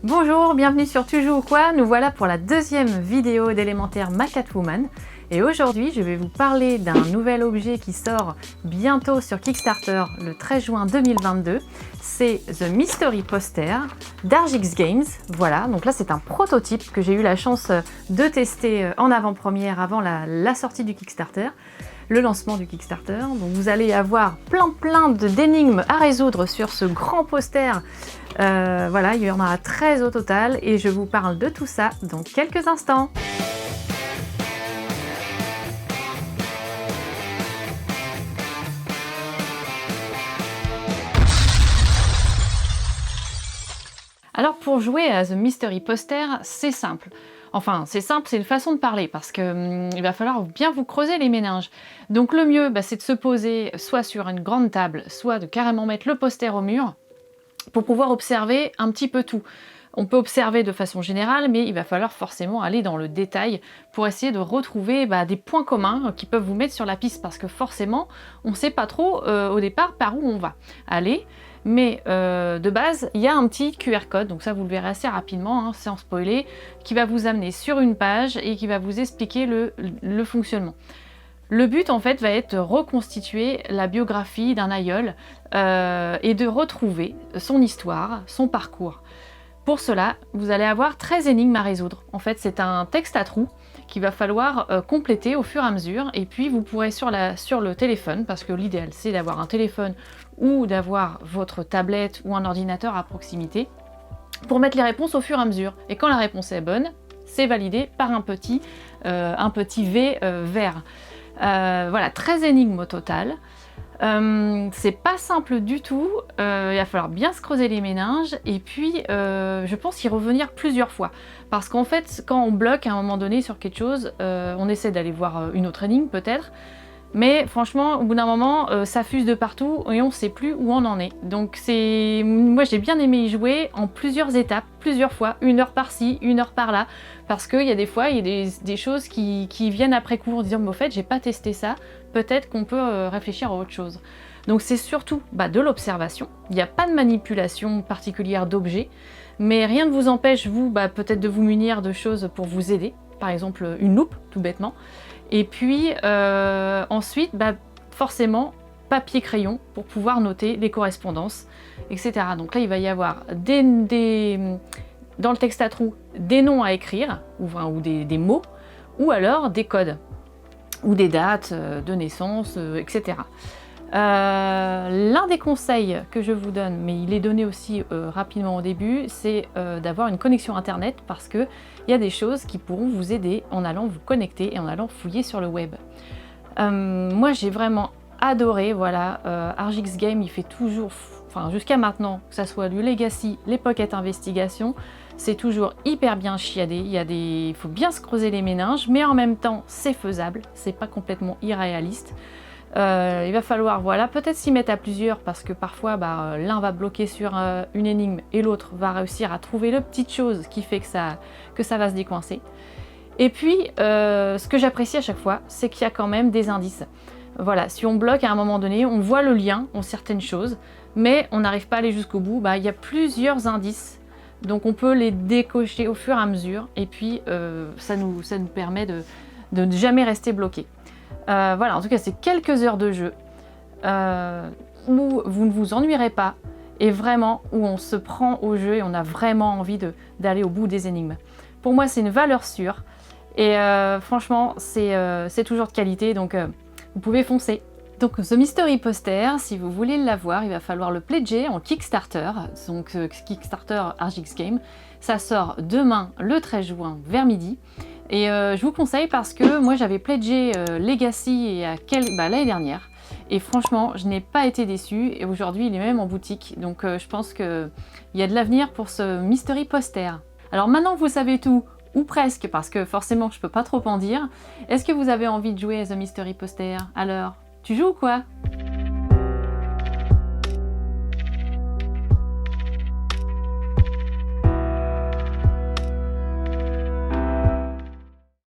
Bonjour, bienvenue sur Tu joues ou quoi? Nous voilà pour la deuxième vidéo d'Élémentaire ma Catwoman. Et aujourd'hui, je vais vous parler d'un nouvel objet qui sort bientôt sur Kickstarter le 13 juin 2022. C'est The Mystery Poster d'Argix Games. Voilà, donc là c'est un prototype que j'ai eu la chance de tester en avant-première avant la sortie du Kickstarter. Le lancement du Kickstarter. Donc vous allez avoir plein d'énigmes à résoudre sur ce grand poster. Voilà, il y en aura 13 au total et je vous parle de tout ça dans quelques instants. Alors pour jouer à The Mystery Poster, c'est simple. Enfin, c'est simple, c'est une façon de parler, parce que il va falloir bien vous creuser les méninges. Donc le mieux, c'est de se poser soit sur une grande table, soit de carrément mettre le poster au mur, pour pouvoir observer un petit peu tout. On peut observer de façon générale, mais il va falloir forcément aller dans le détail pour essayer de retrouver des points communs qui peuvent vous mettre sur la piste, parce que forcément, on ne sait pas trop au départ par où on va aller. Mais de base, il y a un petit QR code, donc ça vous le verrez assez rapidement, sans spoiler, qui va vous amener sur une page et qui va vous expliquer le fonctionnement. Le but en fait va être de reconstituer la biographie d'un aïeul et de retrouver son histoire, son parcours. Pour cela, vous allez avoir 13 énigmes à résoudre. En fait, c'est un texte à trous qu'il va falloir compléter au fur et à mesure, et puis vous pourrez sur le téléphone, parce que l'idéal c'est d'avoir un téléphone ou d'avoir votre tablette ou un ordinateur à proximité, pour mettre les réponses au fur et à mesure. Et quand la réponse est bonne, c'est validé par un petit V vert. Voilà, 13 énigmes au total. C'est pas simple du tout, il va falloir bien se creuser les méninges et puis je pense y revenir plusieurs fois, parce qu'en fait quand on bloque à un moment donné sur quelque chose, on essaie d'aller voir une autre énigme peut-être, mais franchement au bout d'un moment ça fuse de partout et on sait plus où on en est. Donc moi j'ai bien aimé y jouer en plusieurs étapes, plusieurs fois, 1 heure par-ci, 1 heure par-là, parce qu'il y a des fois il y a des choses qui viennent après coup en disant mais au fait j'ai pas testé ça, peut-être qu'on peut réfléchir à autre chose. Donc c'est surtout de l'observation, il n'y a pas de manipulation particulière d'objets, mais rien ne vous empêche vous peut-être de vous munir de choses pour vous aider, par exemple une loupe tout bêtement. Et puis ensuite, forcément, papier-crayon pour pouvoir noter les correspondances, etc. Donc là, il va y avoir dans le texte à trous des noms à écrire, ou des mots, ou alors des codes, ou des dates de naissance, etc. L'un des conseils que je vous donne, mais il est donné aussi rapidement au début, c'est d'avoir une connexion internet, parce qu'il y a des choses qui pourront vous aider en allant vous connecter et en allant fouiller sur le web. Moi j'ai vraiment adoré, voilà, Argix Games il fait toujours, jusqu'à maintenant, que ça soit du Legacy, les Pocket Investigation, c'est toujours hyper bien chiadé, il faut bien se creuser les méninges, mais en même temps c'est faisable, c'est pas complètement irréaliste. Il va falloir peut-être s'y mettre à plusieurs, parce que parfois l'un va bloquer sur une énigme et l'autre va réussir à trouver le petite chose qui fait que ça va se décoincer. Et puis ce que j'apprécie à chaque fois, c'est qu'il y a quand même des indices. Voilà, si on bloque à un moment donné, on voit le lien en certaines choses, mais on n'arrive pas à aller jusqu'au bout, il y a plusieurs indices. Donc on peut les décocher au fur et à mesure, et puis ça nous permet de ne jamais rester bloqué. Voilà, en tout cas c'est quelques heures de jeu où vous ne vous ennuierez pas, et vraiment où on se prend au jeu et on a vraiment envie d'aller au bout des énigmes. Pour moi c'est une valeur sûre, et franchement c'est toujours de qualité, donc vous pouvez foncer. Donc The Mystery Poster, si vous voulez l'avoir, il va falloir le pledger en Kickstarter, donc Kickstarter Argix Games. Ça sort demain le 13 juin vers midi. Et je vous conseille parce que moi j'avais pledgé Legacy l'année dernière. Et franchement, je n'ai pas été déçue, et aujourd'hui il est même en boutique. Donc je pense qu'il y a de l'avenir pour ce Mystery Poster. Alors maintenant que vous savez tout, ou presque, parce que forcément je peux pas trop en dire, est-ce que vous avez envie de jouer à The Mystery Poster? Alors, tu joues ou quoi?